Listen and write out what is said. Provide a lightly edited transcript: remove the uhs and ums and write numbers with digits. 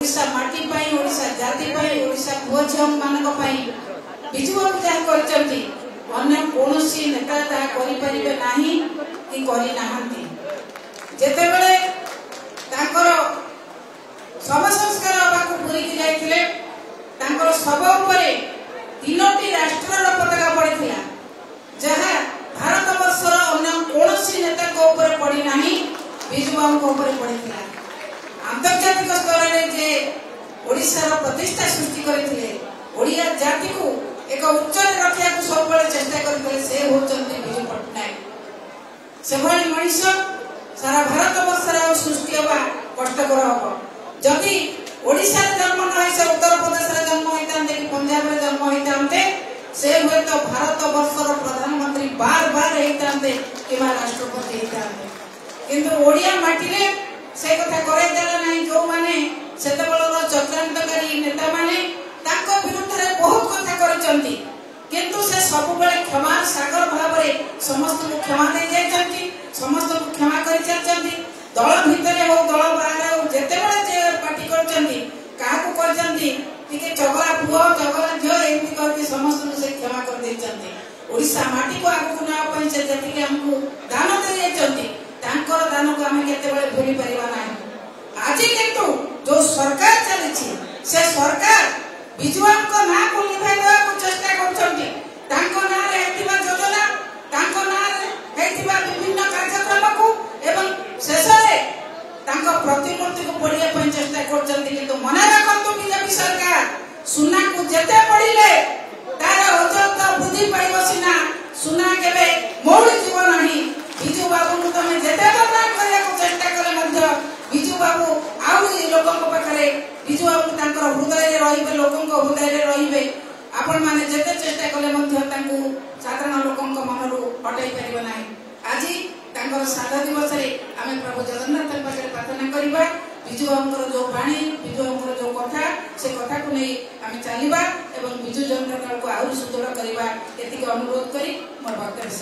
ओडिशा माटी पाई ओडिशा जाति पाई ओडिशा पुओ झियो मानक पाई बिजू बाबू जहाँ करचंती अन्य कोनोसी नेता ता करि परिबे नाही कि करि नाहंती। जेतेबेले तांकर शव संस्कार बाकू पुरी की जाइथिले तांकर शव उपरे 3टी राष्ट्रर पताका पड़िथिला जहाँ भारत वर्षर अन्य कोनोसी नेता को ऊपर पड़ी नाही बिजू बाबू को ऊपर पड़िथिला। आंतर्जातिक स्तर में जे ओडिशा प्रतिष्ठा सृष्टि करथिले ओडिया जाति को एक उच्च रखिया को सब बड़े चेष्टा करथिले से होचंती बिजू पटनायक। से भली मनुष्य सारा भारत वर्षर सृष्टि होगा कष्टकर हो जदि ओडिशा जन्म न से उत्तर प्रदेश रे जन्म होइतांते कि पंजाब रे जन्म होइतांते से हुए तो भारत वर्षर प्रधानमंत्री बार बार होइतांते कि राष्ट्रपति होइतांते किंतु ओडिया माटी रे से कथा करे देला नहीं जो माने सेतेबेलर चक्रांतकारी नेता माने ताको विरुद्ध रे बहुत कथा करचंती किंतु से सब बेले क्षमा सागर भाव रे समस्त को क्षमा दे जायचंती समस्त को क्षमा करि जायचंती दल भितर हो दल बाहर हो जेतेबेले जे पार्टी करचंती काहा को करचंती टिके चगला पुओ चगला झियो एमती करके समस्त को से क्षमा कर देचंती। ओडिशा माटी को आगु ना पई से जति हमको दान दे जायचंती तांकर दान को हमें केतेबेले भूली परिबा नाही। आज किंतु जो सरकार चली से सरकार बिजुआन को ना को लिभाई देवा को चेष्टा करछंती तांको ना रे हेतिबा योजना तांको ना रे हेतिबा विभिन्न कार्यक्रम को एवं शेषरे तांको प्रतिमूर्ति को पड़िया पई चेष्टा करछंती किंतु मने रखंतु बीजेपी सरकार सुना को जेते पड़िले तार ओजन वृद्धि पाइबो सिना सुना केबे मोड़ जीवन नाही। बिजू बाबू को तमे जेते बदनाम करिया को चेष्टा करे मध्य बिजू बाबू आउरी लोकन को पाखरे बिजू बाबू तांकर हृदय रे रहिबे लोकन को हृदय रे रहिबे आपण माने जेते चेष्टा कले मध्य तांकू साधारण लोकन को मनरु हटाई परिबे नाही। आज तांकर साधा दिवस रे आमे प्रभु जगन्नाथ पाखरे प्रार्थना करिबा बिजू बाबूर जो बाणी बिजू बाबूर जो कथा से कथा को नहीं आमे चलिबा एवं बिजू जनता दल को आउरी सुदृढ़ करिबा एतिके अनुरोध करी मोर वक्तव्य